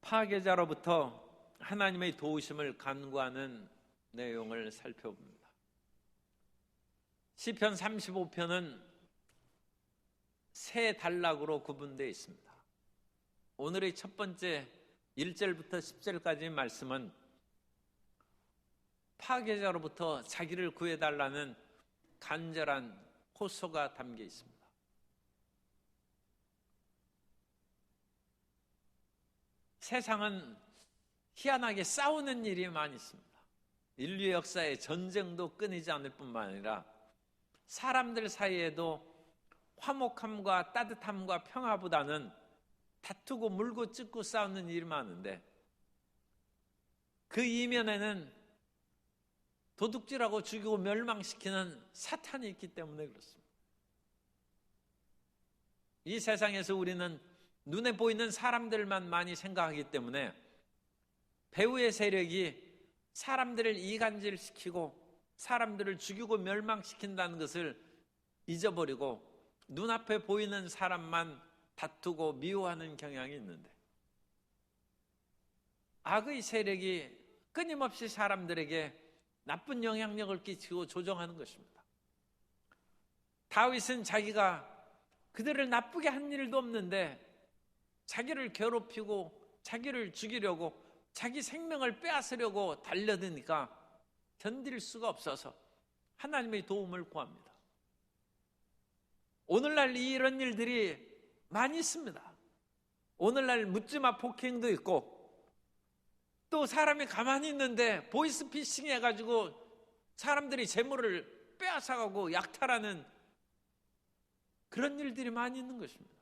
파괴자로부터 하나님의 도우심을 간구하는 내용을 살펴봅니다. 시편 35편은 세 단락으로 구분되어 있습니다. 오늘의 첫 번째 1절부터 10절까지의 말씀은 파괴자로부터 자기를 구해달라는 간절한 호소가 담겨 있습니다. 세상은 희한하게 싸우는 일이 많이 있습니다. 인류 역사에 전쟁도 끊이지 않을 뿐만 아니라 사람들 사이에도 화목함과 따뜻함과 평화보다는 다투고 물고 찢고 싸우는 일이 많은데, 그 이면에는 도둑질하고 죽이고 멸망시키는 사탄이 있기 때문에 그렇습니다. 이 세상에서 우리는 눈에 보이는 사람들만 많이 생각하기 때문에 배후의 세력이 사람들을 이간질시키고 사람들을 죽이고 멸망시킨다는 것을 잊어버리고 눈앞에 보이는 사람만 다투고 미워하는 경향이 있는데, 악의 세력이 끊임없이 사람들에게 나쁜 영향력을 끼치고 조종하는 것입니다. 다윗은 자기가 그들을 나쁘게 한 일도 없는데 자기를 괴롭히고 자기를 죽이려고 자기 생명을 빼앗으려고 달려드니까 견딜 수가 없어서 하나님의 도움을 구합니다. 오늘날 이런 일들이 많이 있습니다. 오늘날 묻지마 폭행도 있고, 또 사람이 가만히 있는데 보이스피싱 해가지고 사람들이 재물을 빼앗아가고 약탈하는 그런 일들이 많이 있는 것입니다.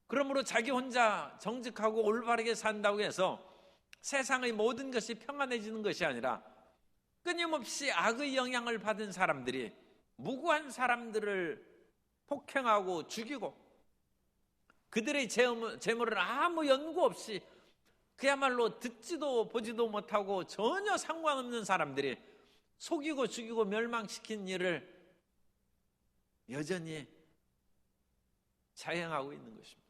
그러므로 자기 혼자 정직하고 올바르게 산다고 해서 세상의 모든 것이 평안해지는 것이 아니라 끊임없이 악의 영향을 받은 사람들이 무고한 사람들을 폭행하고 죽이고 그들의 재물을 아무 연고 없이 그야말로 듣지도 보지도 못하고 전혀 상관없는 사람들이 속이고 죽이고 멸망시킨 일을 여전히 자행하고 있는 것입니다.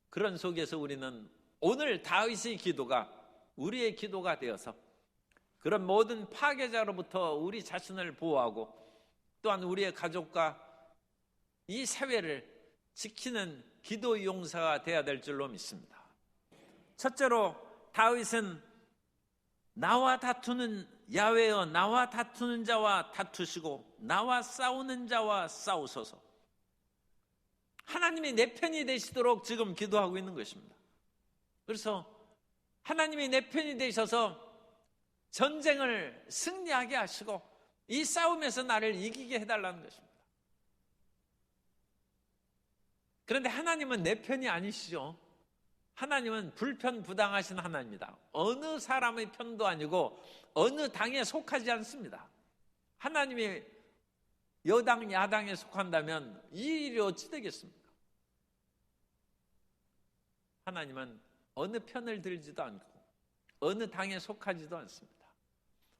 그런 속에서 우리는 오늘 다윗의 기도가 우리의 기도가 되어서 그런 모든 파괴자로부터 우리 자신을 보호하고 또한 우리의 가족과 이 사회를 지키는 기도 용사가 되어야 될 줄로 믿습니다. 첫째로 다윗은 나와 다투는 야훼여 나와 다투는 자와 다투시고 나와 싸우는 자와 싸우소서. 하나님이 내 편이 되시도록 지금 기도하고 있는 것입니다. 그래서 하나님이 내 편이 되셔서 전쟁을 승리하게 하시고 이 싸움에서 나를 이기게 해달라는 것입니다. 그런데 하나님은 내 편이 아니시죠. 하나님은 불편부당하신 하나님입니다. 어느 사람의 편도 아니고 어느 당에 속하지 않습니다. 하나님이 여당 야당에 속한다면 이 일이 어찌 되겠습니까? 하나님은 어느 편을 들지도 않고 어느 당에 속하지도 않습니다.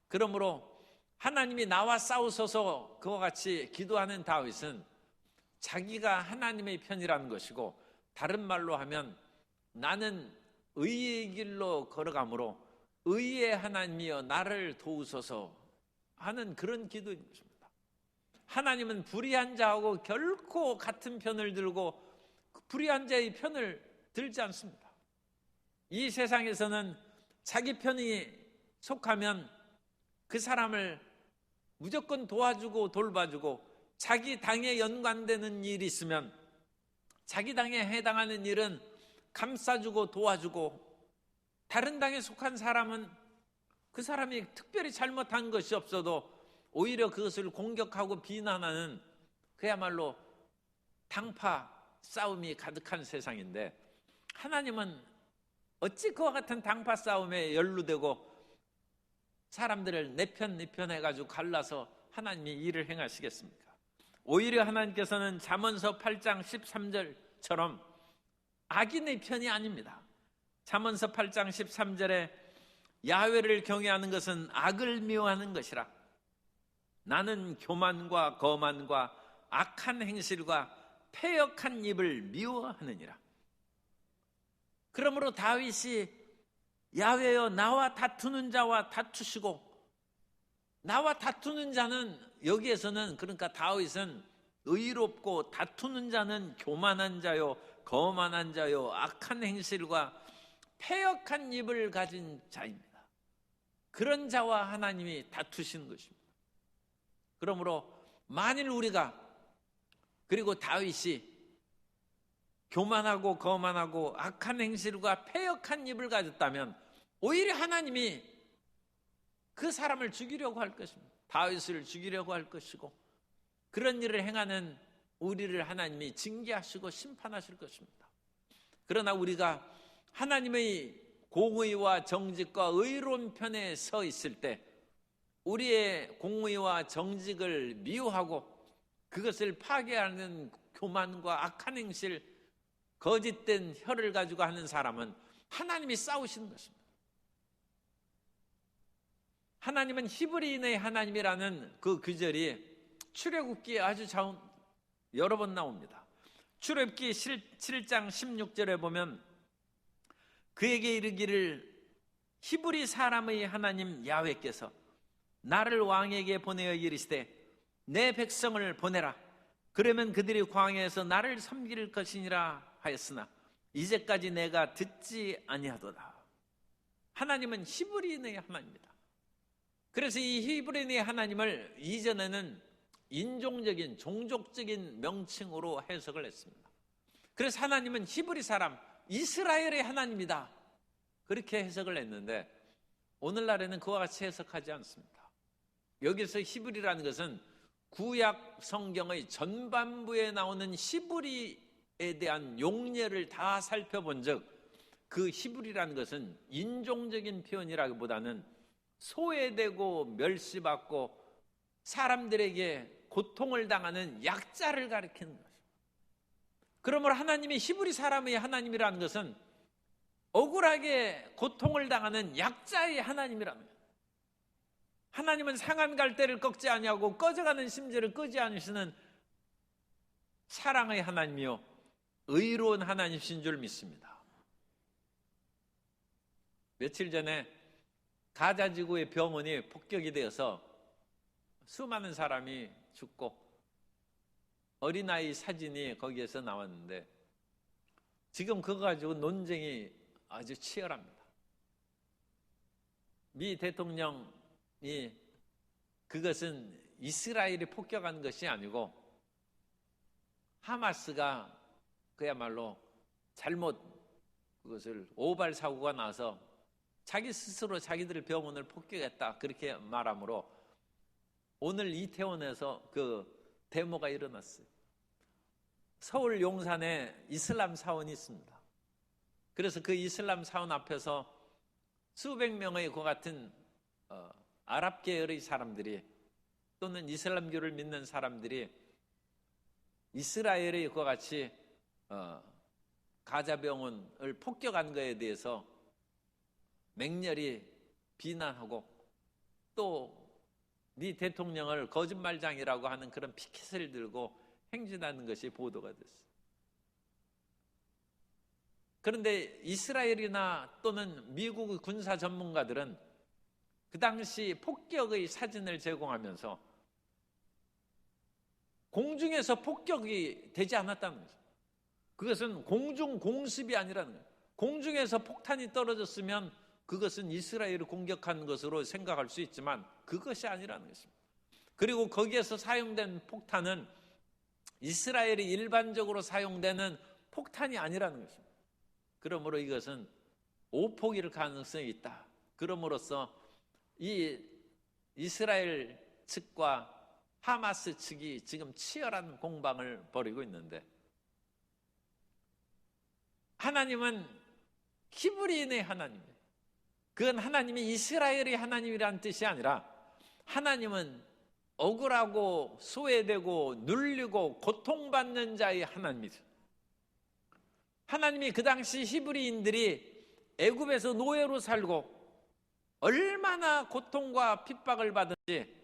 그러므로 하나님이 나와 싸우소서 그와 같이 기도하는 다윗은 자기가 하나님의 편이라는 것이고, 다른 말로 하면 나는 의의 길로 걸어가므로 의의 하나님이여 나를 도우소서 하는 그런 기도인 것입니다. 하나님은 불의한 자하고 결코 같은 편을 들고 불의한 자의 편을 들지 않습니다. 이 세상에서는 자기 편이 속하면 그 사람을 무조건 도와주고 돌봐주고, 자기 당에 연관되는 일이 있으면 자기 당에 해당하는 일은 감싸주고 도와주고, 다른 당에 속한 사람은 그 사람이 특별히 잘못한 것이 없어도 오히려 그것을 공격하고 비난하는 그야말로 당파 싸움이 가득한 세상인데, 하나님은 어찌 그와 같은 당파 싸움에 연루되고 사람들을 내 편 네 편 해가지고 갈라서 하나님이 일을 행하시겠습니까? 오히려 하나님께서는 잠언서 8장 13절처럼 악인의 편이 아닙니다. 잠언서 8장 13절에 야훼를 경외하는 것은 악을 미워하는 것이라. 나는 교만과 거만과 악한 행실과 패역한 입을 미워하느니라. 그러므로 다윗이 야훼여 나와 다투는 자와 다투시고, 나와 다투는 자는 여기에서는 그러니까 다윗은 의롭고 다투는 자는 교만한 자요 거만한 자요 악한 행실과 패역한 입을 가진 자입니다. 그런 자와 하나님이 다투시는 것입니다. 그러므로 만일 우리가 그리고 다윗이 교만하고 거만하고 악한 행실과 패역한 입을 가졌다면 오히려 하나님이 그 사람을 죽이려고 할 것입니다. 다윗을 죽이려고 할 것이고, 그런 일을 행하는 우리를 하나님이 징계하시고 심판하실 것입니다. 그러나 우리가 하나님의 공의와 정직과 의로운 편에 서 있을 때 우리의 공의와 정직을 미워하고 그것을 파괴하는 교만과 악한 행실, 거짓된 혀를 가지고 하는 사람은 하나님이 싸우시는 것입니다. 하나님은 히브리인의 하나님이라는 그 구절이 출애굽기에 아주 여러 번 나옵니다. 출애굽기 7장 16절에 보면 그에게 이르기를 히브리 사람의 하나님 야훼께서 나를 왕에게 보내어 이르시되 내 백성을 보내라. 그러면 그들이 광야에서 나를 섬길 것이니라 하였으나 이제까지 내가 듣지 아니하도다. 하나님은 히브리인의 하나님입니다. 그래서 이 히브리인의 하나님을 이전에는 인종적인 종족적인 명칭으로 해석을 했습니다. 그래서 하나님은 히브리 사람 이스라엘의 하나님이다, 그렇게 해석을 했는데 오늘날에는 그와 같이 해석하지 않습니다. 여기서 히브리라는 것은 구약 성경의 전반부에 나오는 히브리에 대한 용례를 다 살펴본 적, 그 히브리라는 것은 인종적인 표현이라기보다는 소외되고 멸시받고 사람들에게 고통을 당하는 약자를 가리키는 것입니다. 그러므로 하나님이 히브리 사람의 하나님이라는 것은 억울하게 고통을 당하는 약자의 하나님이라는 거예요. 하나님은 상한 갈대를 꺾지 아니하고 꺼져가는 심지를 끄지 않으시는 사랑의 하나님이요 의로운 하나님이신 줄 믿습니다. 며칠 전에 가자 지구의 병원이 폭격이 되어서 수많은 사람이 죽고 어린아이 사진이 거기에서 나왔는데 지금 그거 가지고 논쟁이 아주 치열합니다. 미 대통령이 그것은 이스라엘이 폭격한 것이 아니고 하마스가 그야말로 잘못 그것을 오발 사고가 나서 자기 스스로 자기들 병원을 폭격했다, 그렇게 말하므로 오늘 이태원에서 그 데모가 일어났어요. 서울 용산에 이슬람 사원이 있습니다. 그래서 그 이슬람 사원 앞에서 수백 명의 그 같은 아랍 계열의 사람들이 또는 이슬람교를 믿는 사람들이 이스라엘의 그와 같이 가자 병원을 폭격한 것에 대해서 맹렬히 비난하고 또 네 대통령을 거짓말장이라고 하는 그런 피켓을 들고 행진하는 것이 보도가 됐어요. 그런데 이스라엘이나 또는 미국의 군사 전문가들은 그 당시 폭격의 사진을 제공하면서 공중에서 폭격이 되지 않았다는 거죠. 그것은 공중 공습이 아니라는 거예요. 공중에서 폭탄이 떨어졌으면 그것은 이스라엘을 공격한 것으로 생각할 수 있지만 그것이 아니라는 것입니다. 그리고 거기에서 사용된 폭탄은 이스라엘이 일반적으로 사용되는 폭탄이 아니라는 것입니다. 그러므로 이것은 오폭일 가능성이 있다. 그럼으로써 이 이스라엘 측과 하마스 측이 지금 치열한 공방을 벌이고 있는데, 하나님은 히브리인의 하나님이에요. 그건 하나님이 이스라엘의 하나님이라는 뜻이 아니라 하나님은 억울하고 소외되고 눌리고 고통받는 자의 하나님이죠. 하나님이 그 당시 히브리인들이 애굽에서 노예로 살고 얼마나 고통과 핍박을 받은지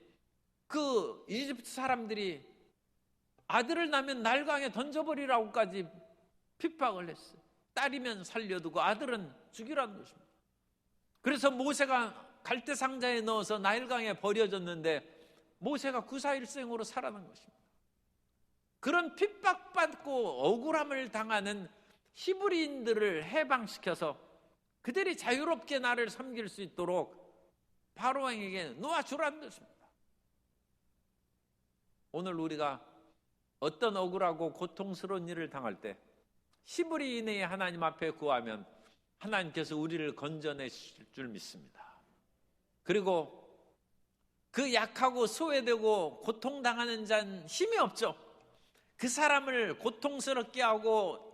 그 이집트 사람들이 아들을 낳으면 날강에 던져버리라고까지 핍박을 했어요. 딸이면 살려두고 아들은 죽이라는 것입니다. 그래서 모세가 갈대상자에 넣어서 나일강에 버려졌는데 모세가 구사일생으로 살아난 것입니다. 그런 핍박받고 억울함을 당하는 히브리인들을 해방시켜서 그들이 자유롭게 나를 섬길 수 있도록 바로왕에게 놓아주라는 것입니다. 오늘 우리가 어떤 억울하고 고통스러운 일을 당할 때 히브리인의 하나님 앞에 구하면 하나님께서 우리를 건져내실 줄 믿습니다. 그리고 그 약하고 소외되고 고통당하는 자는 힘이 없죠. 그 사람을 고통스럽게 하고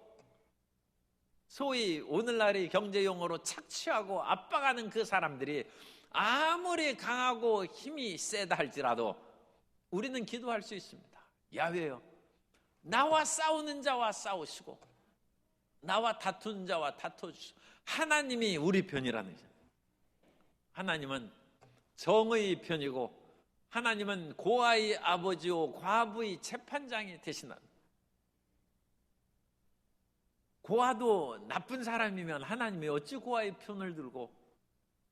소위 오늘날의 경제용어로 착취하고 압박하는 그 사람들이 아무리 강하고 힘이 세다 할지라도 우리는 기도할 수 있습니다. 야훼여, 나와 싸우는 자와 싸우시고 나와 다투는 자와 다투시고, 하나님이 우리 편이라는 거죠. 하나님은 정의 편이고 하나님은 고아의 아버지요 과부의 재판장이 되시나니, 고아도 나쁜 사람이면 하나님이 어찌 고아의 편을 들고,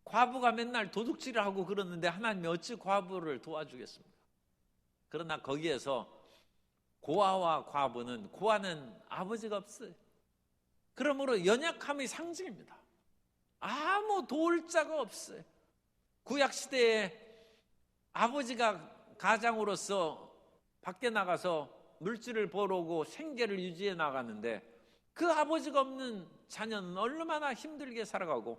과부가 맨날 도둑질을 하고 그러는데 하나님이 어찌 과부를 도와주겠습니까? 그러나 거기에서 고아와 과부는, 고아는 아버지가 없어요. 그러므로 연약함의 상징입니다. 아무 도울 자가 없어요. 구약시대에 아버지가 가장으로서 밖에 나가서 물질을 벌어오고 생계를 유지해 나가는데 그 아버지가 없는 자녀는 얼마나 힘들게 살아가고,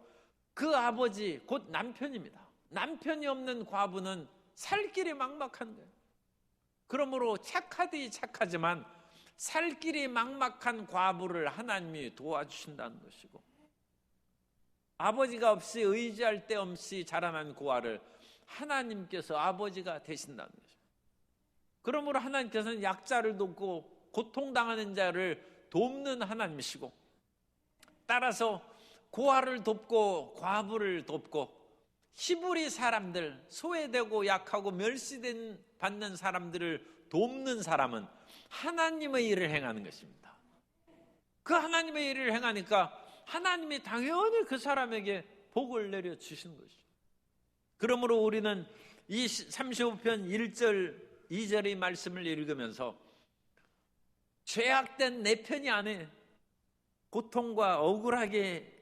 그 아버지 곧 남편입니다. 남편이 없는 과부는 살 길이 막막한 거예요. 그러므로 착하디 착하지만 살 길이 막막한 과부를 하나님이 도와주신다는 것이고, 아버지가 없이 의지할 데 없이 자라난 고아를 하나님께서 아버지가 되신다는 것입니다. 그러므로 하나님께서는 약자를 돕고 고통당하는 자를 돕는 하나님이시고, 따라서 고아를 돕고 과부를 돕고 히브리 사람들, 소외되고 약하고 멸시받는 사람들을 돕는 사람은 하나님의 일을 행하는 것입니다. 그 하나님의 일을 행하니까 하나님이 당연히 그 사람에게 복을 내려주시는 것이죠. 그러므로 우리는 이 35편 1절 2절의 말씀을 읽으면서 죄악된 내 편이 아닌 고통과 억울하게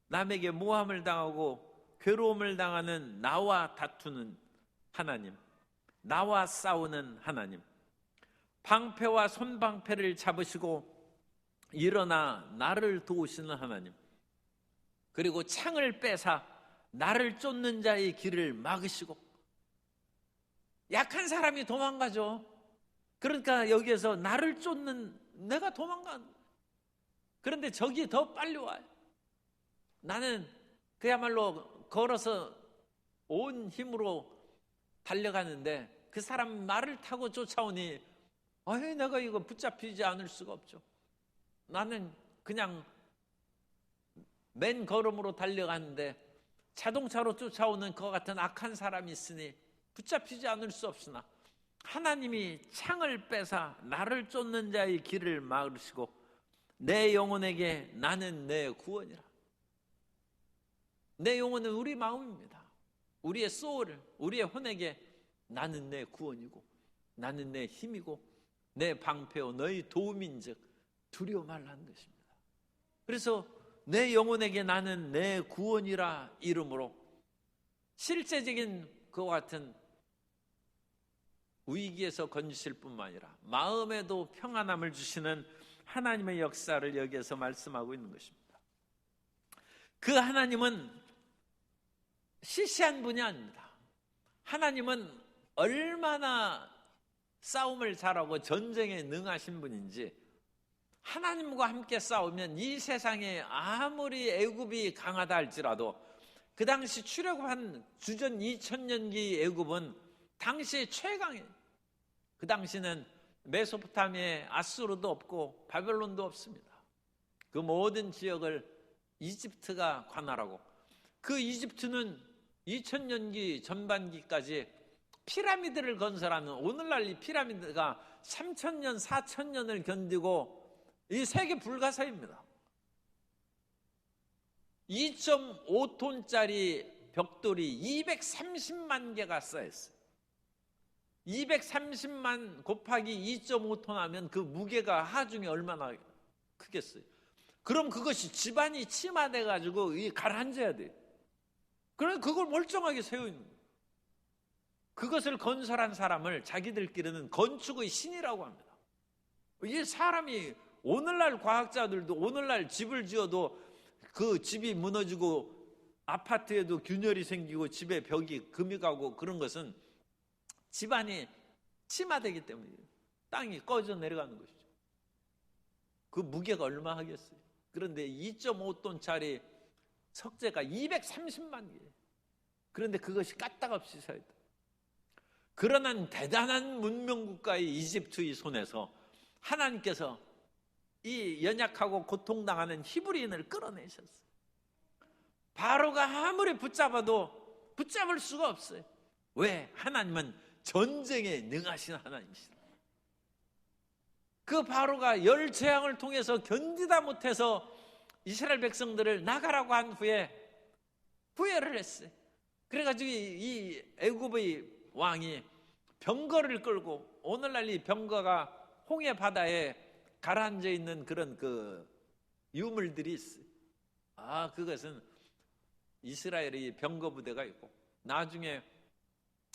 남에게 모함을 당하고 괴로움을 당하는 나와 다투는 하나님, 나와 싸우는 하나님, 방패와 손방패를 잡으시고 일어나 나를 도우시는 하나님, 그리고 창을 빼사 나를 쫓는 자의 길을 막으시고, 약한 사람이 도망가죠. 그러니까 여기에서 나를 쫓는, 내가 도망간, 그런데 적이 더 빨리 와요. 나는 그야말로 걸어서 온 힘으로 달려가는데 그 사람 말을 타고 쫓아오니 내가 이거 붙잡히지 않을 수가 없죠. 나는 그냥 맨 걸음으로 달려가는데 자동차로 쫓아오는 그와 같은 악한 사람이 있으니 붙잡히지 않을 수 없으나 하나님이 창을 빼사 나를 쫓는 자의 길을 막으시고 내 영혼에게 나는 내 구원이라. 내 영혼은 우리 마음입니다. 우리의 소울, 우리의 혼에게 나는 내 구원이고 나는 내 힘이고 내 방패요 너희 도움인즉 두려워 말라는 것입니다. 그래서 내 영혼에게 나는 내 구원이라 이름으로 실제적인 그와 같은 위기에서 건지실 뿐만 아니라 마음에도 평안함을 주시는 하나님의 역사를 여기에서 말씀하고 있는 것입니다. 그 하나님은 시시한 분이 아닙니다. 하나님은 얼마나 싸움을 잘하고 전쟁에 능하신 분인지, 하나님과 함께 싸우면 이 세상에 아무리 애굽이 강하다 할지라도 그 당시 출애굽한 주전 2000년기 애굽은 당시 최강이에요. 그 당시는 메소포타미아에 아수르도 없고 바벨론도 없습니다. 그 모든 지역을 이집트가 관할하고, 그 이집트는 2000년기 전반기까지 피라미드를 건설하는, 오늘날 이 피라미드가 3000년, 4000년을 견디고 이 세계 불가사입니다. 2.5톤짜리 벽돌이 230만 개가 쌓였어요. 230만 곱하기 2.5톤 하면 그 무게가 하중이 얼마나 크겠어요. 그럼 그것이 집안이 침하돼 가지고 가라앉아야 돼요. 그래서 그걸 멀쩡하게 세워있는 거예요. 그것을 건설한 사람을 자기들끼리는 건축의 신이라고 합니다. 이 사람이 오늘날 과학자들도 오늘날 집을 지어도 그 집이 무너지고 아파트에도 균열이 생기고 집에 벽이 금이 가고 그런 것은 집안이 침하되기 때문이에요. 땅이 꺼져 내려가는 것이죠. 그 무게가 얼마 하겠어요. 그런데 2.5톤짜리 석재가 230만 개. 그런데 그것이 까딱없이 서 있다. 그러나 대단한 문명국가의 이집트의 손에서 하나님께서 이 연약하고 고통당하는 히브리인을 끌어내셨어요. 바로가 아무리 붙잡아도 붙잡을 수가 없어요. 왜? 하나님은 전쟁에 능하신 하나님이시다. 그 바로가 열 재앙을 통해서 견디다 못해서 이스라엘 백성들을 나가라고 한 후에 후회를 했어요. 그래가지고 이 애굽의 왕이 병거를 끌고, 오늘날 이 병거가 홍해 바다에 가라앉아 있는 그런 그 유물들이 있어요. 그것은 이스라엘의 병거 부대가 있고, 나중에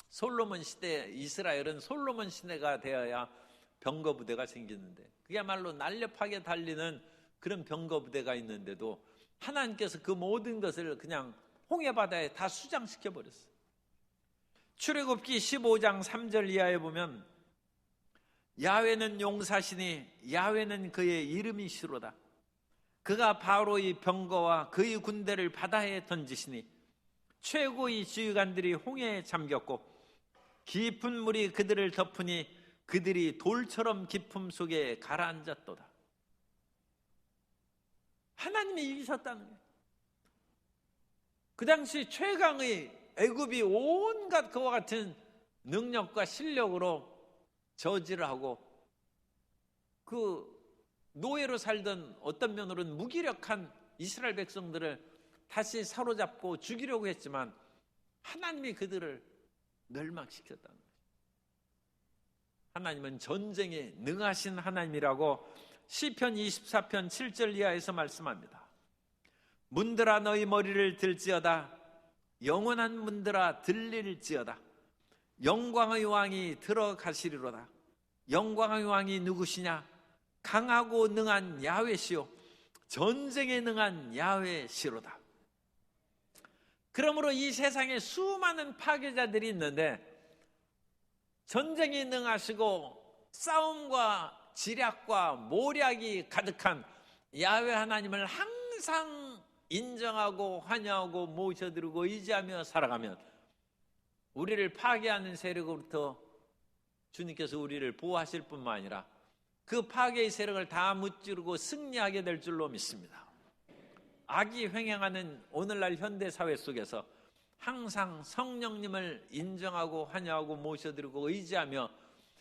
솔로몬 시대, 이스라엘은 솔로몬 시대가 되어야 병거 부대가 생기는데, 그야말로 날렵하게 달리는 그런 병거 부대가 있는데도 하나님께서 그 모든 것을 그냥 홍해 바다에 다 수장시켜 버렸어요. 출애굽기 15장 3절 이하에 보면 야훼는 용사시니 야훼는 그의 이름이시로다. 그가 바로의 병거와 그의 군대를 바다에 던지시니 최고의 지휘관들이 홍해에 잠겼고 깊은 물이 그들을 덮으니 그들이 돌처럼 깊음 속에 가라앉았도다. 하나님이 이기셨다는 거예요. 그 당시 최강의 애굽이 온갖 그와 같은 능력과 실력으로 저지를 하고, 그 노예로 살던 어떤 면으로는 무기력한 이스라엘 백성들을 다시 사로잡고 죽이려고 했지만 하나님이 그들을 멸망시켰다는 거예요. 하나님은 전쟁에 능하신 하나님이라고 시편 24편 7절 이하에서 말씀합니다. 문들아 너희 머리를 들지어다. 영원한 문들아 들릴지어다. 영광의 왕이 들어가시리로다. 영광의 왕이 누구시냐? 강하고 능한 야훼시요 전쟁에 능한 야훼시로다. 그러므로 이 세상에 수많은 파괴자들이 있는데 전쟁이 능하시고 싸움과 지략과 모략이 가득한 야훼 하나님을 항상 인정하고 환영하고 모셔드리고 의지하며 살아가면 우리를 파괴하는 세력으로부터 주님께서 우리를 보호하실 뿐만 아니라 그 파괴의 세력을 다 무찌르고 승리하게 될 줄로 믿습니다. 악이 횡행하는 오늘날 현대사회 속에서 항상 성령님을 인정하고 환영하고 모셔드리고 의지하며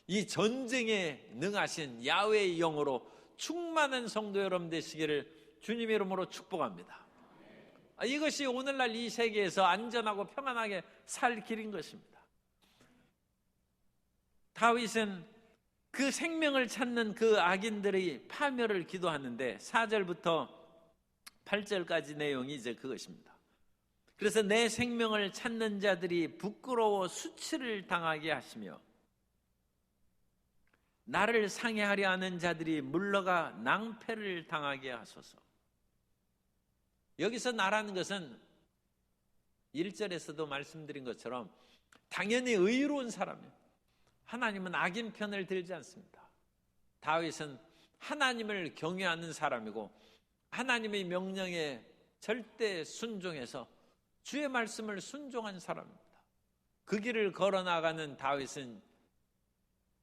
이 전쟁에 능하신 야훼의 영으로 충만한 성도 여러분 되시기를 주님의 이름으로 축복합니다. 이것이 오늘날 이 세계에서 안전하고 평안하게 살 길인 것입니다. 다윗은 그 생명을 찾는 그 악인들의 파멸을 기도하는데 4절부터 8절까지 내용이 이제 그것입니다. 그래서 내 생명을 찾는 자들이 부끄러워 수치를 당하게 하시며 나를 상해하려 하는 자들이 물러가 낭패를 당하게 하소서. 여기서 나라는 것은 1절에서도 말씀드린 것처럼 당연히 의로운 사람이에요. 하나님은 악인 편을 들지 않습니다. 다윗은 하나님을 경외하는 사람이고 하나님의 명령에 절대 순종해서 주의 말씀을 순종한 사람입니다. 그 길을 걸어나가는 다윗은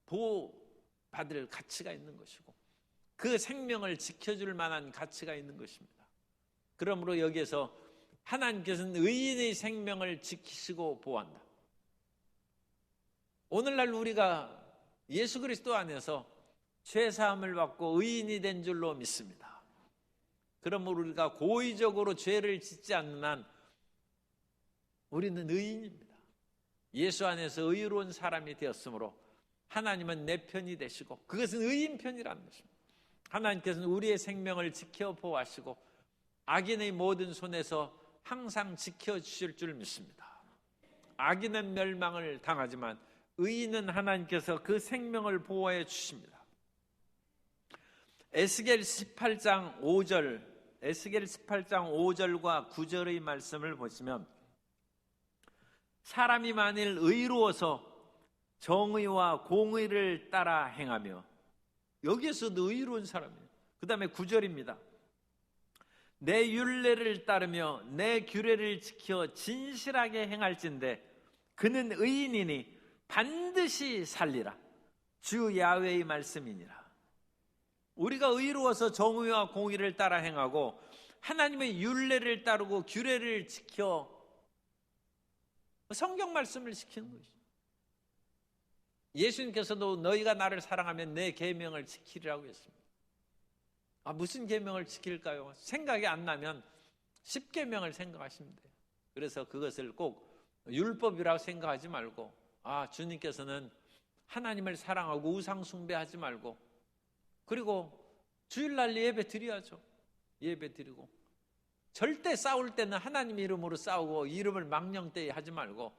보호받을 가치가 있는 것이고 그 생명을 지켜줄 만한 가치가 있는 것입니다. 그러므로 여기에서 하나님께서는 의인의 생명을 지키시고 보호한다. 오늘날 우리가 예수 그리스도 안에서 죄사함을 받고 의인이 된 줄로 믿습니다. 그러므로 우리가 고의적으로 죄를 짓지 않는 한 우리는 의인입니다. 예수 안에서 의로운 사람이 되었으므로 하나님은 내 편이 되시고, 그것은 의인 편이라는 것입니다. 하나님께서는 우리의 생명을 지켜 보호하시고 악인의 모든 손에서 항상 지켜주실 줄 믿습니다. 악인은 멸망을 당하지만 의인은 하나님께서 그 생명을 보호해 주십니다. 에스겔 18장 5절과 9절의 말씀을 보시면, 사람이 만일 의로워서 정의와 공의를 따라 행하며, 여기에서도 의로운 사람이에요. 그 다음에 9절입니다. 내 율례를 따르며 내 규례를 지켜 진실하게 행할진대 그는 의인이니 반드시 살리라. 주 야훼의 말씀이니라. 우리가 의로워서 정의와 공의를 따라 행하고 하나님의 율례를 따르고 규례를 지켜 성경 말씀을 지키는 것이죠. 예수님께서도 너희가 나를 사랑하면 내 계명을 지키리라고 했습니다. 무슨 계명을 지킬까요? 생각이 안 나면 10계명을 생각하시면 돼요. 그래서 그것을 꼭 율법이라고 생각하지 말고, 주님께서는 하나님을 사랑하고 우상 숭배하지 말고, 그리고 주일날 예배 드려야죠. 예배 드리고, 절대 싸울 때는 하나님 이름으로 싸우고 이름을 망령되이 하지 말고,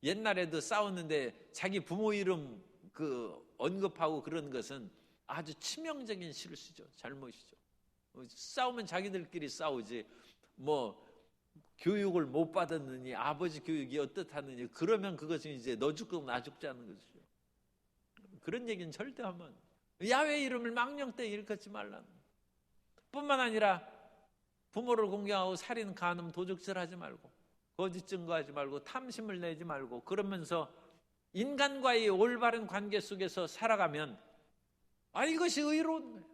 옛날에도 싸웠는데 자기 부모 이름 언급하고 그런 것은 아주 치명적인 실수죠. 잘못이죠. 싸우면 자기들끼리 싸우지, 교육을 못 받았느니, 아버지 교육이 어떻다느니, 그러면 그것은 이제 너 죽고 나 죽자는 것이죠. 그런 얘기는 절대 하면, 야훼 이름을 망령되이 일컫지 말라는, 뿐만 아니라 부모를 공경하고 살인, 간음, 도적질하지 말고, 거짓 증거하지 말고, 탐심을 내지 말고, 그러면서 인간과의 올바른 관계 속에서 살아가면 이것이 의로운 거예요.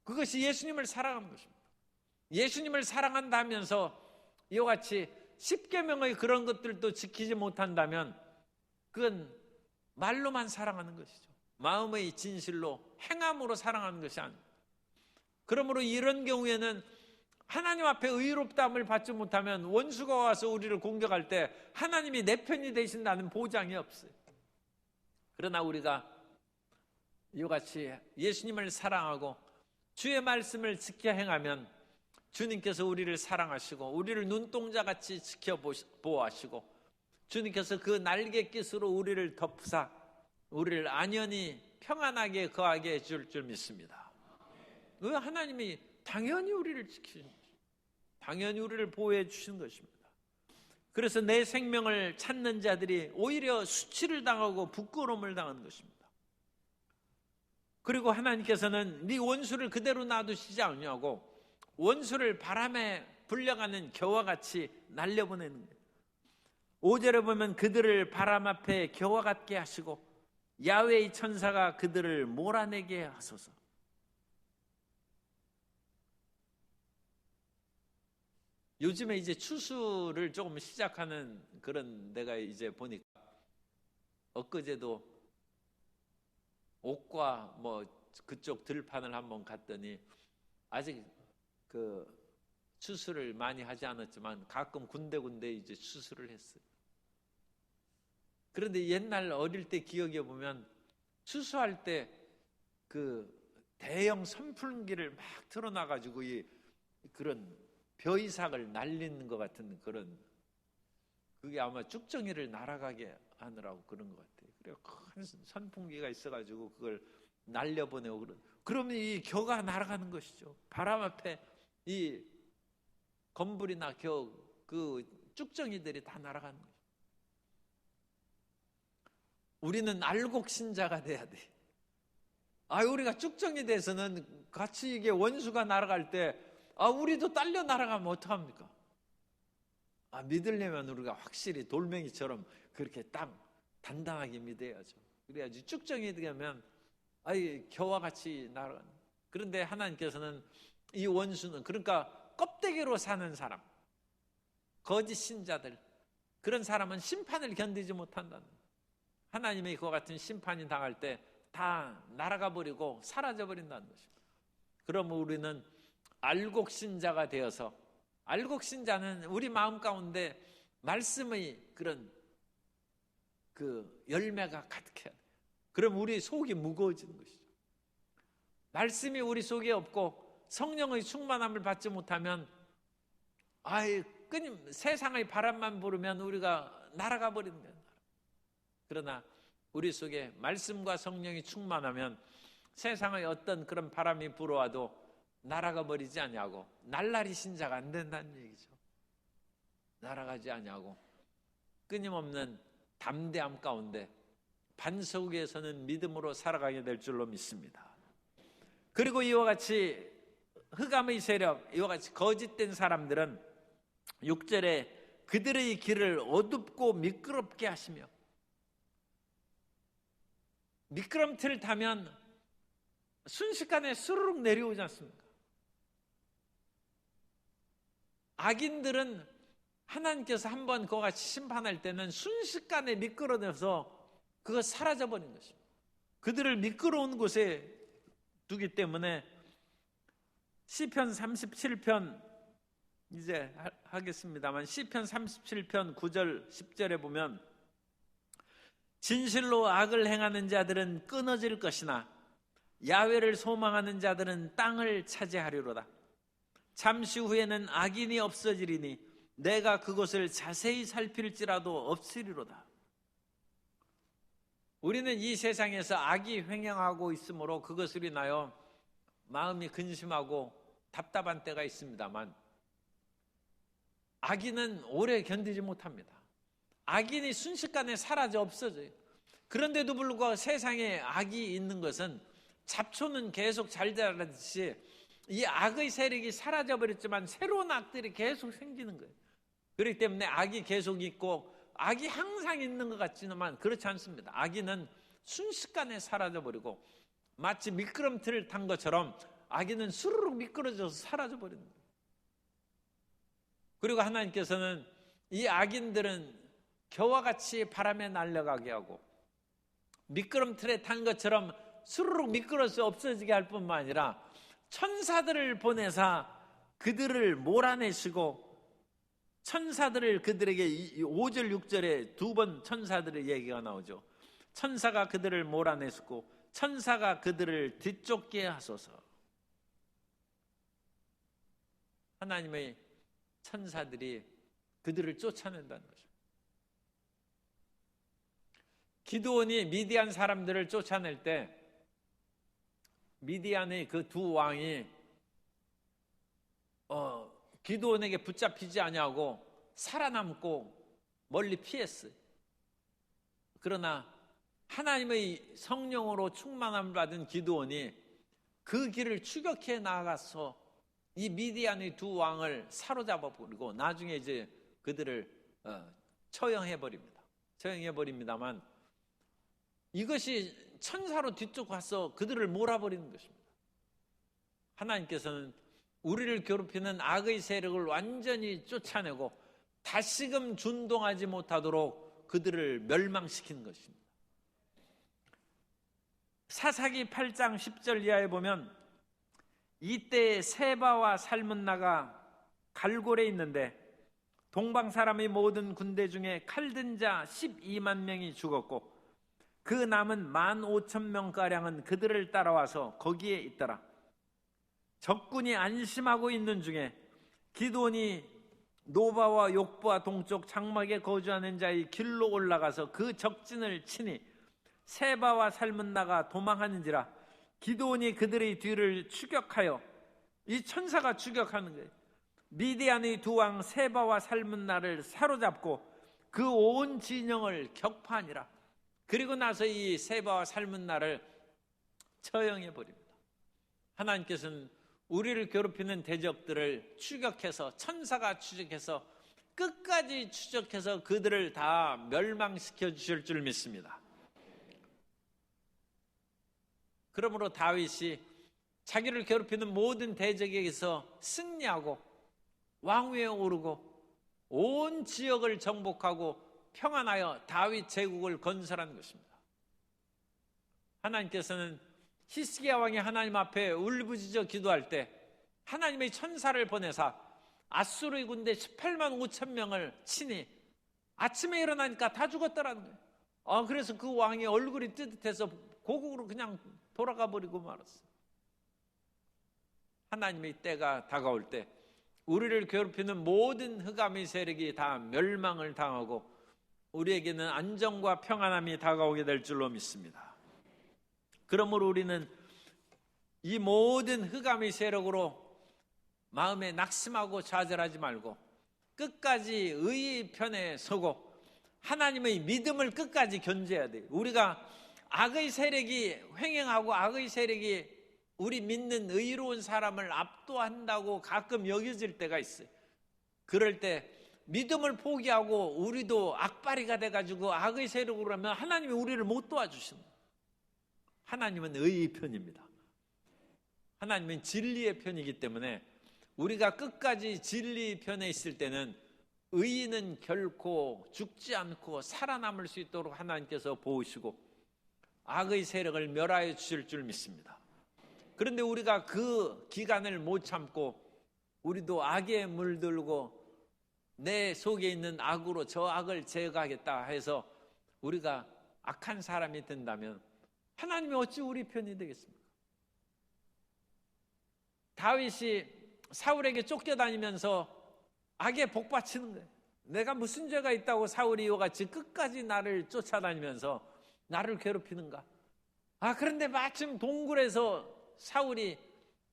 그것이 예수님을 사랑하는 것입니다. 예수님을 사랑한다면서 이와 같이 10계명의 그런 것들도 지키지 못한다면 그건 말로만 사랑하는 것이죠. 마음의 진실로 행함으로 사랑하는 것이 아닙니다. 그러므로 이런 경우에는 하나님 앞에 의롭다함을 받지 못하면 원수가 와서 우리를 공격할 때 하나님이 내 편이 되신다는 보장이 없어요. 그러나 우리가 이와 같이 예수님을 사랑하고 주의 말씀을 지켜 행하면 주님께서 우리를 사랑하시고 우리를 눈동자같이 지켜 보호하시고 주님께서 그 날갯깃으로 우리를 덮으사 우리를 안연히 평안하게 거하게 해줄 줄 믿습니다. 하나님이 당연히 우리를 지키는 것입니다. 당연히 우리를 보호해 주시는 것입니다. 그래서 내 생명을 찾는 자들이 오히려 수치를 당하고 부끄러움을 당하는 것입니다. 그리고 하나님께서는 네 원수를 그대로 놔두시지 않냐고 원수를 바람에 불려가는 겨와 같이 날려보내는 거예요. 5절에 보면 그들을 바람 앞에 겨와 같게 하시고 야훼의 천사가 그들을 몰아내게 하소서. 요즘에 이제 추수를 조금 시작하는 그런 데가 이제 보니까 엊그제도 옥과 그쪽 들판을 한번 갔더니 아직 그 추수를 많이 하지 않았지만 가끔 군데군데 이제 추수를 했어요. 그런데 옛날 어릴 때 기억해 보면 추수할 때 그 대형 선풍기를 막 틀어놔가지고 그런 벼이삭을 날리는 것 같은 그런 그게 아마 쭉정이를 날아가게 하느라고 그런 것 같아요. 그래서 큰 선풍기가 있어가지고 그걸 날려보내고 그러면 이 겨가 날아가는 것이죠. 바람 앞에 이 건불이나 그 쭉정이들이 다 날아가는 거예요. 우리는 알곡 신자가 돼야 돼. 우리가 쭉정이 돼서는 같이 이게 원수가 날아갈 때 우리도 딸려 날아가면 어떡합니까? 믿으려면 우리가 확실히 돌멩이처럼 그렇게 딱 단단하게 믿어야죠. 그래야지 쭉정이 되면 겨와 같이 날아가는. 그런데 하나님께서는 이 원수는 그러니까 껍데기로 사는 사람, 거짓 신자들, 그런 사람은 심판을 견디지 못한다는, 하나님의 그와 같은 심판이 당할 때 다 날아가 버리고 사라져 버린다는 것입니다. 그러면 우리는 알곡신자가 되어서, 알곡신자는 우리 마음 가운데 말씀의 그런 그 열매가 가득해야 돼요. 그럼 우리 속이 무거워지는 것이죠. 말씀이 우리 속에 없고 성령의 충만함을 받지 못하면 끊임 세상의 바람만 부르면 우리가 날아가 버리는 거예요. 그러나 우리 속에 말씀과 성령이 충만하면 세상의 어떤 그런 바람이 불어와도 날아가 버리지 아니하고, 날라리 신자가 안 된다는 얘기죠. 날아가지 아니하고 끊임없는 담대함 가운데 반석에서는 믿음으로 살아가게 될 줄로 믿습니다. 그리고 이와 같이 흑암의 세력, 이와 같이 거짓된 사람들은 6절에 그들의 길을 어둡고 미끄럽게 하시며, 미끄럼틀을 타면 순식간에 스르륵 내려오지 않습니까? 악인들은 하나님께서 한번 그와 같이 심판할 때는 순식간에 미끄러져서 그거 사라져버린 것입니다. 그들을 미끄러운 곳에 두기 때문에 시편 37편 이제 하겠습니다만, 시편 37편 9절 10절에 보면 진실로 악을 행하는 자들은 끊어질 것이나 야훼를 소망하는 자들은 땅을 차지하리로다. 잠시 후에는 악인이 없어지리니 내가 그것을 자세히 살필지라도 없으리로다. 우리는 이 세상에서 악이 횡행하고 있으므로 그것으로 인하여 마음이 근심하고 답답한 때가 있습니다만, 악인은 오래 견디지 못합니다. 악인이 순식간에 사라져 없어져요. 그런데도 불구하고 세상에 악이 있는 것은 잡초는 계속 잘 자라듯이 이 악의 세력이 사라져버렸지만 새로운 악들이 계속 생기는 거예요. 그렇기 때문에 악이 계속 있고, 악이 항상 있는 것 같지만 그렇지 않습니다. 악인은 순식간에 사라져버리고 마치 미끄럼틀을 탄 것처럼 악인은 수르륵 미끄러져서 사라져버리는 거예요. 그리고 하나님께서는 이 악인들은 겨와 같이 바람에 날아가게 하고 미끄럼틀에 탄 것처럼 수르륵 미끄러져서 없어지게 할 뿐만 아니라 천사들을 보내사 그들을 몰아내시고, 천사들을 그들에게 5절 6절에 두 번 천사들의 얘기가 나오죠. 천사가 그들을 몰아내시고 천사가 그들을 뒤쫓게 하소서. 하나님의 천사들이 그들을 쫓아낸다는 거죠. 기드온이 미디안 사람들을 쫓아낼 때 미디안의 그 두 왕이 기드온에게 붙잡히지 아니하고 살아남고 멀리 피했어요. 그러나 하나님의 성령으로 충만함을 받은 기드온이 그 길을 추격해 나아가서 이 미디안의 두 왕을 사로잡아 버리고 나중에 이제 그들을 처형해 버립니다. 처형해 버립니다만 이것이 천사로 뒤쫓아서 그들을 몰아버리는 것입니다. 하나님께서는 우리를 괴롭히는 악의 세력을 완전히 쫓아내고 다시금 준동하지 못하도록 그들을 멸망시키는 것입니다. 사사기 8장 10절 이하에 보면 이때 세바와 살문나가 갈골에 있는데 동방 사람의 모든 군대 중에 칼든 자 12만 명이 죽었고 그 남은 15,000명가량은 그들을 따라와서 거기에 있더라. 적군이 안심하고 있는 중에 기드온이 노바와 욕부와 동쪽 장막에 거주하는 자의 길로 올라가서 그 적진을 치니 세바와 살문나가 도망하는지라. 기드온이 그들의 뒤를 추격하여, 이 천사가 추격하는 거예요. 미디안의 두 왕 세바와 살문나를 사로잡고 그 온 진영을 격파하니라. 그리고 나서 이 세바와 살문나를 처형해 버립니다. 하나님께서는 우리를 괴롭히는 대적들을 추격해서, 천사가 추적해서 끝까지 추적해서 그들을 다 멸망시켜 주실 줄 믿습니다. 그러므로 다윗이 자기를 괴롭히는 모든 대적에게서 승리하고 왕위에 오르고 온 지역을 정복하고 평안하여 다윗 제국을 건설한 것입니다. 하나님께서는 히스기야 왕이 하나님 앞에 울부짖어 기도할 때 하나님의 천사를 보내사 아수르의 군대 18만 5천 명을 친히 아침에 일어나니까 다 죽었더라는 거예요. 그래서 그 왕의 얼굴이 뜨뜻해서 고국으로 그냥 돌아가 버리고 말았어. 하나님의 때가 다가올 때 우리를 괴롭히는 모든 흑암의 세력이 다 멸망을 당하고 우리에게는 안정과 평안함이 다가오게 될 줄로 믿습니다. 그러므로 우리는 이 모든 흑암의 세력으로 마음에 낙심하고 좌절하지 말고 끝까지 의의 편에 서고 하나님의 믿음을 끝까지 견제해야 돼요. 우리가 악의 세력이 횡행하고 악의 세력이 우리 믿는 의로운 사람을 압도한다고 가끔 여겨질 때가 있어요. 그럴 때 믿음을 포기하고 우리도 악바리가 돼가지고 악의 세력으로 하면 하나님이 우리를 못 도와주신다. 하나님은 의의 편입니다. 하나님은 진리의 편이기 때문에 우리가 끝까지 진리 편에 있을 때는 의인은 결코 죽지 않고 살아남을 수 있도록 하나님께서 보호시고 악의 세력을 멸하여 주실 줄 믿습니다. 그런데 우리가 그 기간을 못 참고 우리도 악에 물들고 내 속에 있는 악으로 저 악을 제거하겠다 해서 우리가 악한 사람이 된다면 하나님이 어찌 우리 편이 되겠습니까? 다윗이 사울에게 쫓겨다니면서 악에 복받치는 거예요. 내가 무슨 죄가 있다고 사울이 이와 같이 끝까지 나를 쫓아다니면서 나를 괴롭히는가? 그런데 마침 동굴에서 사울이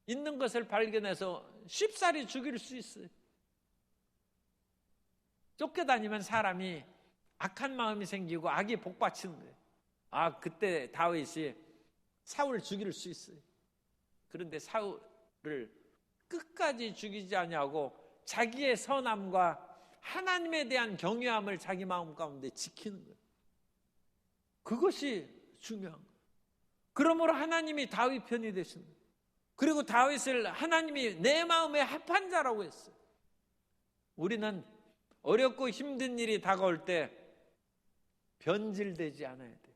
있는 것을 발견해서 쉽사리 죽일 수 있어요. 쫓겨다니면 사람이 악한 마음이 생기고 악이 복받치는 거예요. 그때 다윗이 사울을 죽일 수 있어요. 그런데 사울을 끝까지 죽이지 아니하고 자기의 선함과 하나님에 대한 경외함을 자기 마음 가운데 지키는 거예요. 그것이 중요한 거예요. 그러므로 하나님이 다윗 편이 되신 거예요. 그리고 다윗을 하나님이 내 마음에 합한 자라고 했어요. 우리는 어렵고 힘든 일이 다가올 때 변질되지 않아야 돼요.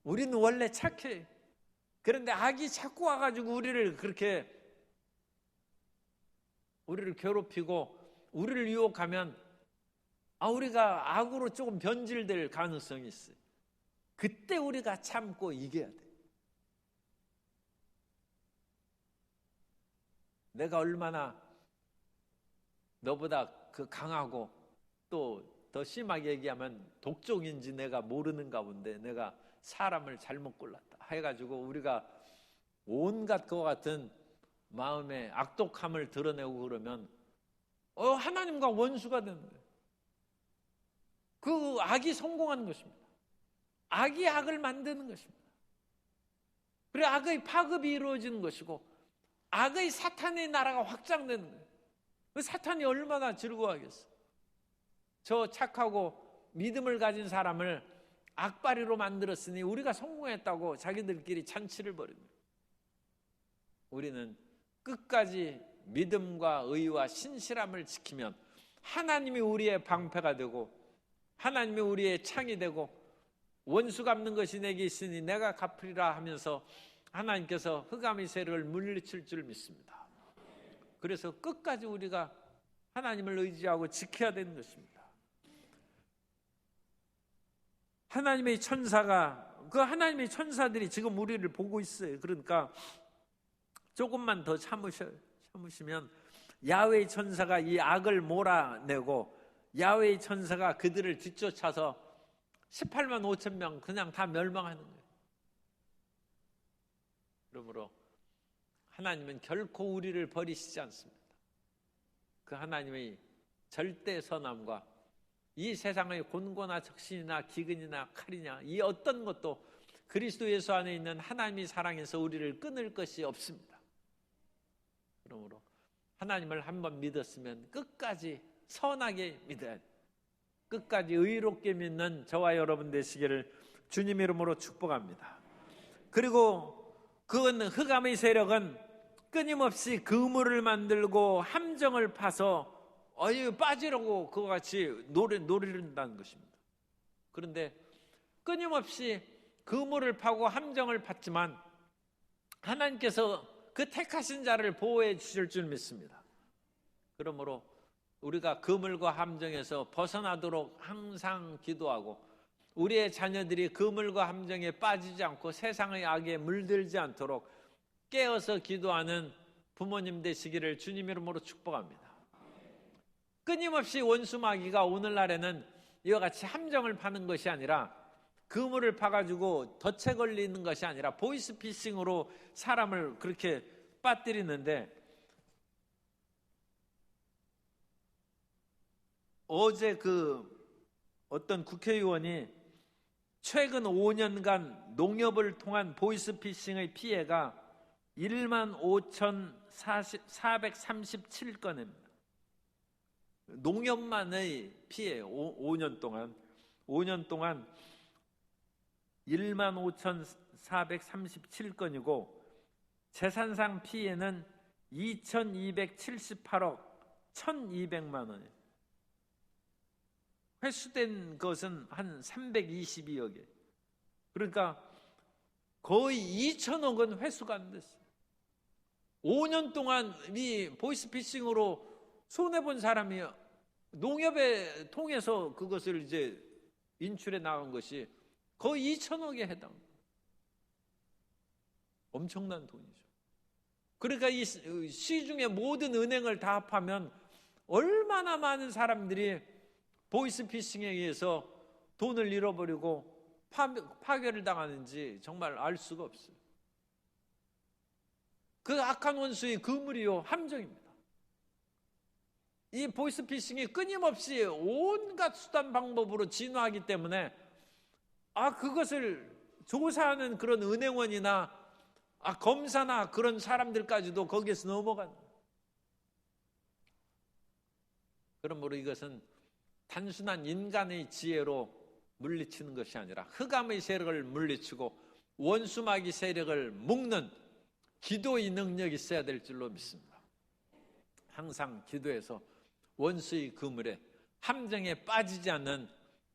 우리는 원래 착해요. 그런데 악이 자꾸 와가지고 우리를 괴롭히고 우리를 유혹하면 우리가 악으로 조금 변질될 가능성이 있어요. 그때 우리가 참고 이겨야 돼. 내가 얼마나 너보다 강하고 또 더 심하게 얘기하면 독종인지 내가 모르는 가운데 내가 사람을 잘못 골랐다 해가지고 우리가 온갖 그와 같은 마음의 악독함을 드러내고 그러면 하나님과 원수가 되는 거예요. 그 악이 성공하는 것입니다. 악이 악을 만드는 것입니다. 그리고 악의 파급이 이루어지는 것이고 악의 사탄의 나라가 확장되는 거예요. 그 사탄이 얼마나 즐거워하겠어. 저 착하고 믿음을 가진 사람을 악바리로 만들었으니 우리가 성공했다고 자기들끼리 잔치를 벌입니다. 우리는 끝까지 믿음과 의와 신실함을 지키면 하나님이 우리의 방패가 되고 하나님이 우리의 창이 되고 원수 갚는 것이 내게 있으니 내가 갚으리라 하면서 하나님께서 흑암의 세력을 물리칠 줄 믿습니다. 그래서 끝까지 우리가 하나님을 의지하고 지켜야 되는 것입니다. 하나님의 하나님의 천사들이 지금 우리를 보고 있어요. 그러니까 조금만 더 참으시면 야훼의 천사가 이 악을 몰아내고 야훼의 천사가 그들을 뒤쫓아서 18만 5천 명 그냥 다 멸망하는 거예요. 그러므로 하나님은 결코 우리를 버리시지 않습니다. 그 하나님의 절대 선함과 이 세상의 곤고나 적신이나 기근이나 칼이냐 이 어떤 것도 그리스도 예수 안에 있는 하나님의 사랑에서 우리를 끊을 것이 없습니다. 그러므로 하나님을 한번 믿었으면 끝까지 선하게 믿어야 돼요. 끝까지 의롭게 믿는 저와 여러분 되시기를 주님 이름으로 축복합니다. 그리고 그건 흑암의 세력은 끊임없이 그물을 만들고 함정을 파서 빠지라고 그와 같이 노리는다는 것입니다. 그런데 끊임없이 그물을 파고 함정을 팠지만 하나님께서 그 택하신 자를 보호해 주실 줄 믿습니다. 그러므로 우리가 그물과 함정에서 벗어나도록 항상 기도하고 우리의 자녀들이 그물과 함정에 빠지지 않고 세상의 악에 물들지 않도록 깨어서 기도하는 부모님 되시기를 주님 이름으로 축복합니다. 끊임없이 원수 마귀가 오늘날에는 이와 같이 함정을 파는 것이 아니라 그물을 파가지고 덫에 걸리는 것이 아니라 보이스피싱으로 사람을 그렇게 빠뜨리는데, 어제 어떤 국회의원이 최근 5년간 농협을 통한 보이스피싱의 피해가 15,437건입니다. 농협만의 피해 5년 동안 15,437건이고 재산상 피해는 2,278억 1,200만 원이에요. 회수된 것은 한 322억이에요. 그러니까 거의 2천억은 회수가 안 됐어요. 5년 동안 이 보이스피싱으로 손해본 사람이 농협에 통해서 그것을 이제 인출해 나간 것이 거의 2천억에 해당합니다. 엄청난 돈이죠. 그러니까 이 시중의 모든 은행을 다 합하면 얼마나 많은 사람들이 보이스피싱에 의해서 돈을 잃어버리고 파괴를 당하는지 정말 알 수가 없어요. 그 악한 원수의 그물이요 함정입니다. 이 보이스피싱이 끊임없이 온갖 수단 방법으로 진화하기 때문에 그것을 조사하는 그런 은행원이나 검사나 그런 사람들까지도 거기에서 넘어가는 거예요. 그러므로 이것은 단순한 인간의 지혜로 물리치는 것이 아니라 흑암의 세력을 물리치고 원수마귀 세력을 묶는 기도의 능력이 있어야 될 줄로 믿습니다. 항상 기도해서 원수의 그물에 함정에 빠지지 않는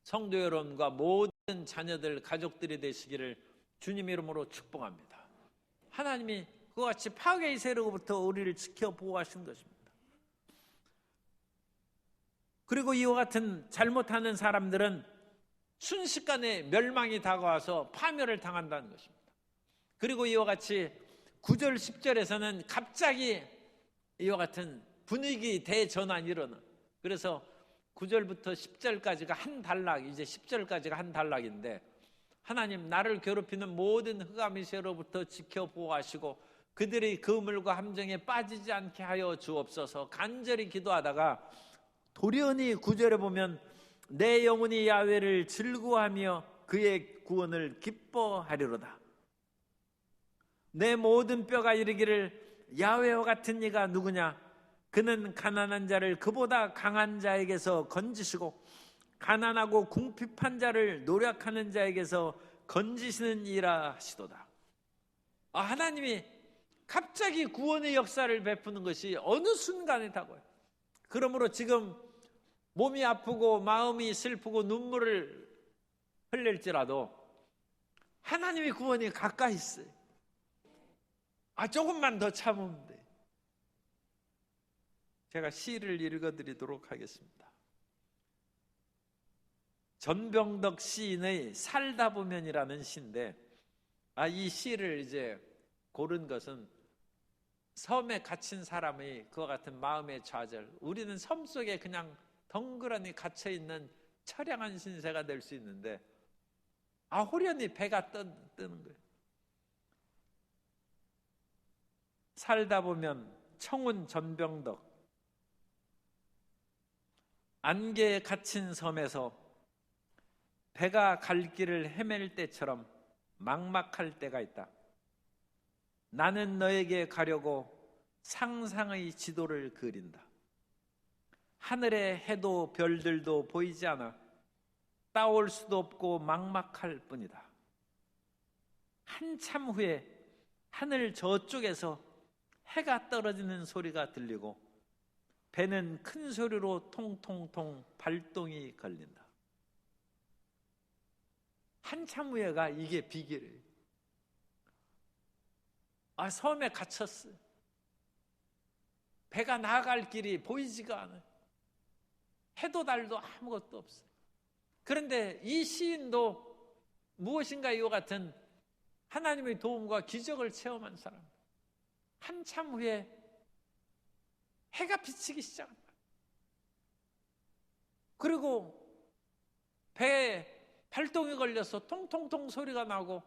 성도 여러분과 모든 자녀들 가족들이 되시기를 주님 이름으로 축복합니다. 하나님이 그와 같이 파괴의 세력으로부터 우리를 지켜 보호하신 것입니다. 그리고 이와 같은 잘못하는 사람들은 순식간에 멸망이 다가와서 파멸을 당한다는 것입니다. 그리고 이와 같이 9절 10절에서는 갑자기 이와 같은 분위기 대전환이 일어나. 그래서 9절부터 10절까지가 한 단락, 이제 10절까지가 한 단락인데, 하나님 나를 괴롭히는 모든 흑암의 세로부터 지켜 보호하시고 그들의 그물과 함정에 빠지지 않게 하여 주옵소서 간절히 기도하다가 돌연히 9절에 보면 내 영혼이 야훼를 즐거워하며 그의 구원을 기뻐하리로다. 내 모든 뼈가 이르기를 야훼와 같은 이가 누구냐? 그는 가난한 자를 그보다 강한 자에게서 건지시고 가난하고 궁핍한 자를 노력하는 자에게서 건지시는 이라 하시도다. 하나님이 갑자기 구원의 역사를 베푸는 것이 어느 순간에 다가와요. 그러므로 지금 몸이 아프고 마음이 슬프고 눈물을 흘릴지라도 하나님의 구원이 가까이 있어요. 조금만 더 참으면 돼. 제가 시를 읽어드리도록 하겠습니다. 전병덕 시인의 살다 보면이라는 시인데, 이 시를 이제 고른 것은 섬에 갇힌 사람의 그와 같은 마음의 좌절, 우리는 섬 속에 그냥 덩그러니 갇혀있는 처량한 신세가 될 수 있는데 호련히 배가 뜨는 거예요. 살다 보면 청운 전병덕. 안개에 갇힌 섬에서 배가 갈 길을 헤맬 때처럼 막막할 때가 있다. 나는 너에게 가려고 상상의 지도를 그린다. 하늘에 해도 별들도 보이지 않아 따올 수도 없고 막막할 뿐이다. 한참 후에 하늘 저쪽에서 해가 떨어지는 소리가 들리고 배는 큰 소리로 통통통 발동이 걸린다. 한참 후에가 이게 비결이에요. 섬에 갇혔어요. 배가 나아갈 길이 보이지가 않아요. 해도 달도 아무것도 없어요. 그런데 이 시인도 무엇인가 이와 같은 하나님의 도움과 기적을 체험한 사람. 한참 후에 해가 비치기 시작한다. 그리고 배에 발동이 걸려서 통통통 소리가 나고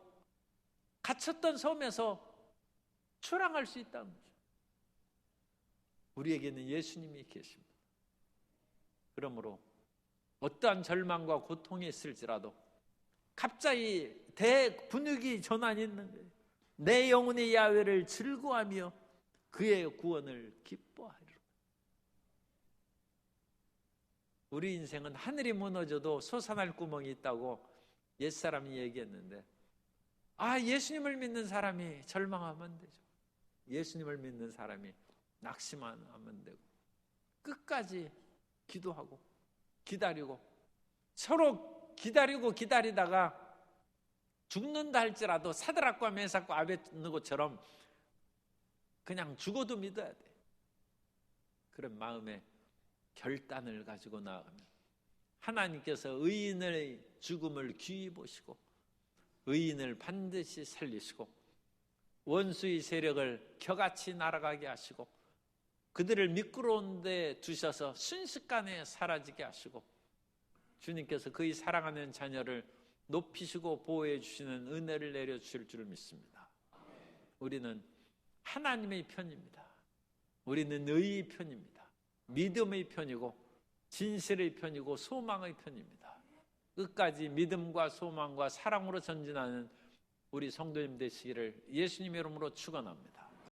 갇혔던 섬에서 출항할 수 있다는 거죠. 우리에게는 예수님이 계십니다. 그러므로 어떠한 절망과 고통이 있을지라도 갑자기 대분위기 전환이 있는 거예요. 내 영혼이 야훼를 즐거워하며 그의 구원을 기뻐하리라. 우리 인생은 하늘이 무너져도 솟아날 구멍이 있다고 옛사람이 얘기했는데, 예수님을 믿는 사람이 절망하면 되죠. 예수님을 믿는 사람이 낙심만 하면 되고, 끝까지 기도하고 기다리고, 서로 기다리고 기다리다가 죽는다 할지라도 사드락과 메삭과 아벳느고처럼 그냥 죽어도 믿어야 돼. 그런 마음의 결단을 가지고 나아가면 하나님께서 의인의 죽음을 귀히 보시고 의인을 반드시 살리시고 원수의 세력을 겨같이 날아가게 하시고 그들을 미끄러운 데 두셔서 순식간에 사라지게 하시고 주님께서 그의 사랑하는 자녀를 높이시고 보호해 주시는 은혜를 내려주실 줄 믿습니다. 우리는 하나님의 편입니다. 우리는 의의 편입니다. 믿음의 편이고 진실의 편이고 소망의 편입니다. 끝까지 믿음과 소망과 사랑으로 전진하는 우리 성도님 되시기를 예수님의 이름으로 축원합니다.